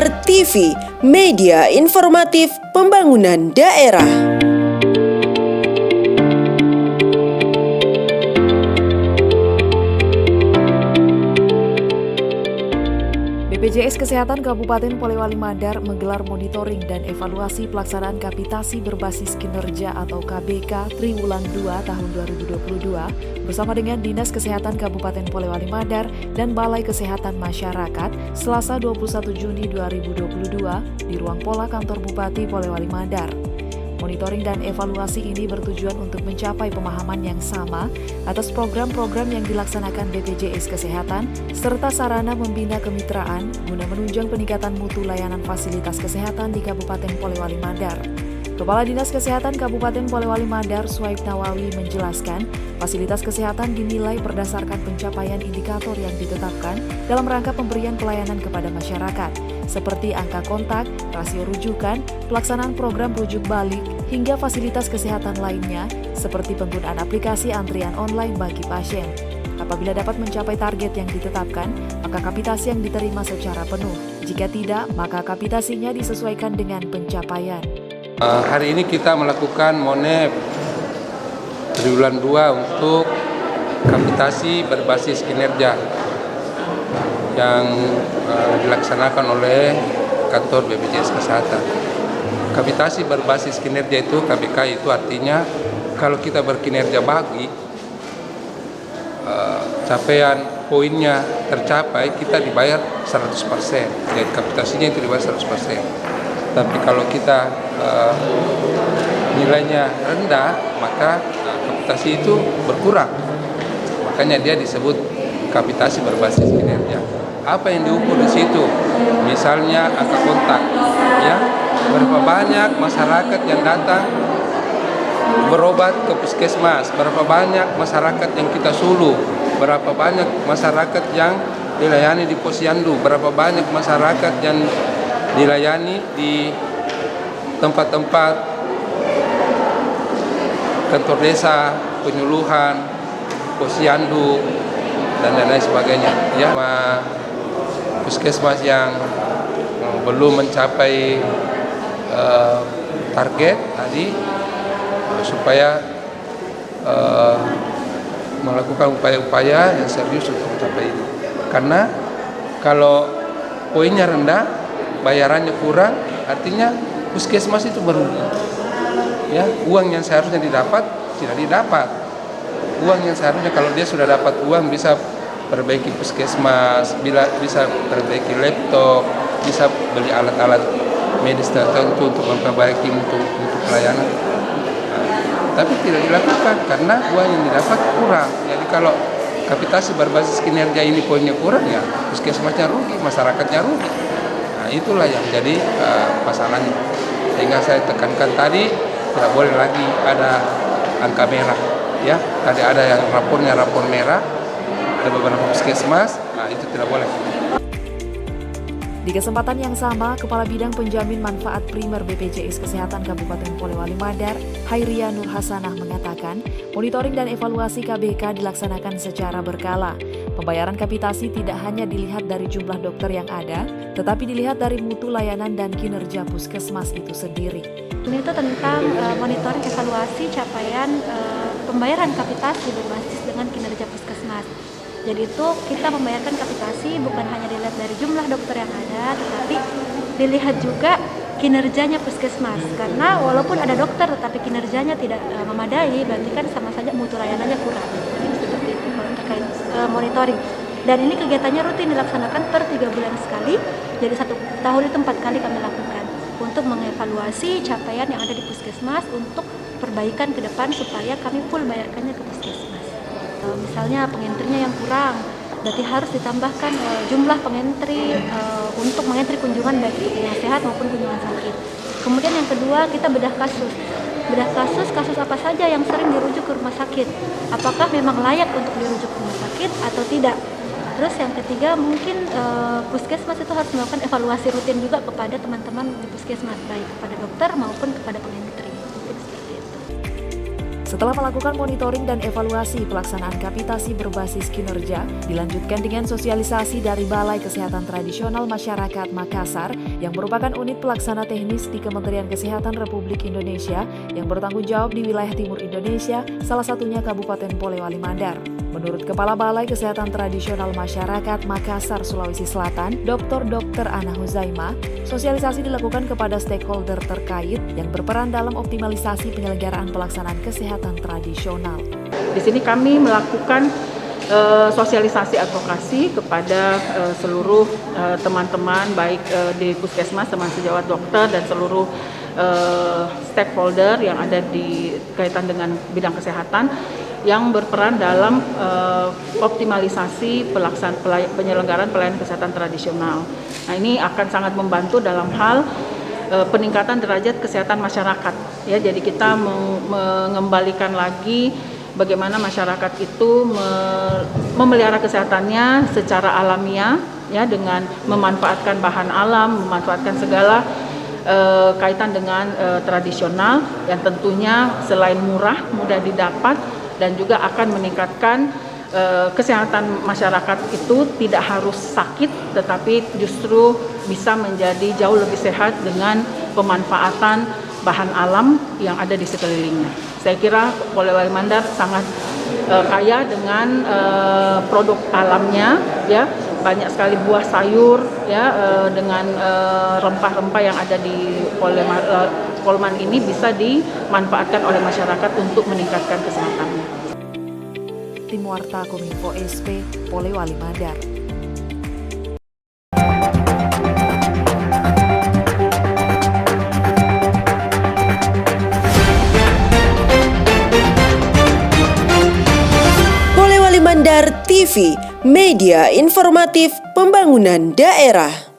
Makassar TV, media informatif pembangunan daerah. BPJS Kesehatan Kabupaten Polewali Mandar menggelar monitoring dan evaluasi pelaksanaan kapitasi berbasis kinerja atau KBK Triwulan 2 tahun 2022 bersama dengan Dinas Kesehatan Kabupaten Polewali Mandar dan Balai Kesehatan Masyarakat Selasa 21 Juni 2022 di Ruang Pola Kantor Bupati Polewali Mandar. Monitoring dan evaluasi ini bertujuan untuk mencapai pemahaman yang sama atas program-program yang dilaksanakan BPJS Kesehatan serta sarana membina kemitraan guna menunjang peningkatan mutu layanan fasilitas kesehatan di Kabupaten Polewali Mandar. Kepala Dinas Kesehatan Kabupaten Polewali Mandar Suhaib Nawawi menjelaskan, fasilitas kesehatan dinilai berdasarkan pencapaian indikator yang ditetapkan dalam rangka pemberian pelayanan kepada masyarakat, seperti angka kontak, rasio rujukan, pelaksanaan program rujuk balik, hingga fasilitas kesehatan lainnya, seperti penggunaan aplikasi antrian online bagi pasien. Apabila dapat mencapai target yang ditetapkan, maka kapitasi yang diterima secara penuh. Jika tidak, maka kapitasinya disesuaikan dengan pencapaian. Hari ini kita melakukan monep triwulan 2 untuk kapitasi berbasis kinerja yang dilaksanakan oleh kantor BPJS Kesehatan. Kapitasi berbasis kinerja itu, KBK itu artinya kalau kita berkinerja bagus, capaian poinnya tercapai, kita dibayar 100%. Jadi kapitasinya itu dibayar 100%. Tapi kalau kita nilainya rendah, maka kapitasi itu berkurang. Makanya dia disebut kapitasi berbasis kinerja. Apa yang diukur di situ? Misalnya angka kontak, ya, berapa banyak masyarakat yang datang berobat ke puskesmas, berapa banyak masyarakat yang kita suluh, berapa banyak masyarakat yang dilayani di posyandu, berapa banyak masyarakat yang dilayani di tempat-tempat kantor desa, penyuluhan, posyandu, dan lain-lain sebagainya. Ya, puskesmas yang belum mencapai target tadi, supaya melakukan upaya-upaya yang serius untuk mencapai ini. Karena kalau poinnya rendah, bayarannya kurang, artinya puskesmas itu merugi. Ya, uang yang seharusnya didapat tidak didapat. Uang yang seharusnya kalau dia sudah dapat uang bisa perbaiki puskesmas, bisa perbaiki laptop, bisa beli alat-alat medis tertentu untuk memperbaiki untuk pelayanan. Tapi tidak dilakukan karena uang yang didapat kurang. Jadi kalau kapitasi berbasis kinerja ini poinnya kurang, ya puskesmasnya rugi, masyarakatnya rugi. Nah, itulah yang jadi masalahnya. Sehingga saya tekankan tadi tidak boleh lagi ada angka merah. Ya, tadi ada yang rapor merah, ada beberapa puskesmas, nah itu tidak boleh. Di kesempatan yang sama, Kepala Bidang Penjamin Manfaat Primer BPJS Kesehatan Kabupaten Polewali Mandar, Hairia Nur Hasanah mengatakan, monitoring dan evaluasi KBK dilaksanakan secara berkala. Pembayaran kapitasi tidak hanya dilihat dari jumlah dokter yang ada, tetapi dilihat dari mutu layanan dan kinerja puskesmas itu sendiri. Ini itu tentang monitoring evaluasi capaian pembayaran kapitasi berbasis dengan kinerja puskesmas. Jadi itu kita membayarkan kapitasi bukan hanya dilihat dari jumlah dokter yang ada, tetapi dilihat juga kinerjanya puskesmas. Karena walaupun ada dokter tetapi kinerjanya tidak memadai, berarti kan sama saja mutu layanannya kurang. Jadi seperti itu kalau terkait monitoring. Dan ini kegiatannya rutin dilaksanakan per 3 bulan sekali, jadi 1 tahun itu 4 kali kami lakukan untuk mengevaluasi capaian yang ada di puskesmas untuk perbaikan ke depan supaya kami full bayarkannya ke puskesmas. Misalnya pengentrinya yang kurang, berarti harus ditambahkan jumlah pengentri untuk mengentri kunjungan baik itu kunjungan sehat maupun kunjungan sakit. Kemudian yang kedua, kita bedah kasus apa saja yang sering dirujuk ke rumah sakit, apakah memang layak untuk dirujuk ke rumah sakit atau tidak. Terus yang ketiga, mungkin puskesmas itu harus melakukan evaluasi rutin juga kepada teman-teman di puskesmas, baik kepada dokter maupun kepada pengentri. Setelah melakukan monitoring dan evaluasi pelaksanaan kapitasi berbasis kinerja, dilanjutkan dengan sosialisasi dari Balai Kesehatan Tradisional Masyarakat Makassar yang merupakan unit pelaksana teknis di Kementerian Kesehatan Republik Indonesia yang bertanggung jawab di wilayah timur Indonesia, salah satunya Kabupaten Polewali Mandar. Menurut Kepala Balai Kesehatan Tradisional Masyarakat Makassar, Sulawesi Selatan, Dr. Ana Huzaima, sosialisasi dilakukan kepada stakeholder terkait yang berperan dalam optimalisasi penyelenggaraan pelaksanaan kesehatan tradisional. Di sini kami melakukan sosialisasi advokasi kepada seluruh teman-teman baik di Puskesmas, teman sejawat dokter dan seluruh stakeholder yang ada di kaitan dengan bidang kesehatan yang berperan dalam optimalisasi penyelenggaraan pelayanan kesehatan tradisional. Nah, ini akan sangat membantu dalam hal peningkatan derajat kesehatan masyarakat. Ya, jadi kita mengembalikan lagi bagaimana masyarakat itu memelihara kesehatannya secara alamiah, ya, dengan memanfaatkan bahan alam, memanfaatkan segala kaitan dengan tradisional yang tentunya selain murah, mudah didapat, dan juga akan meningkatkan kesehatan masyarakat itu tidak harus sakit, tetapi justru bisa menjadi jauh lebih sehat dengan pemanfaatan bahan alam yang ada di sekelilingnya. Saya kira Polewali Mandar sangat kaya dengan produk alamnya, ya, banyak sekali buah sayur, ya, dengan rempah-rempah yang ada di Polman ini bisa dimanfaatkan oleh masyarakat untuk meningkatkan kesehatannya. Tim Warta Kominfo SP, Polewali Mandar. Polewali Mandar TV, media informatif pembangunan daerah.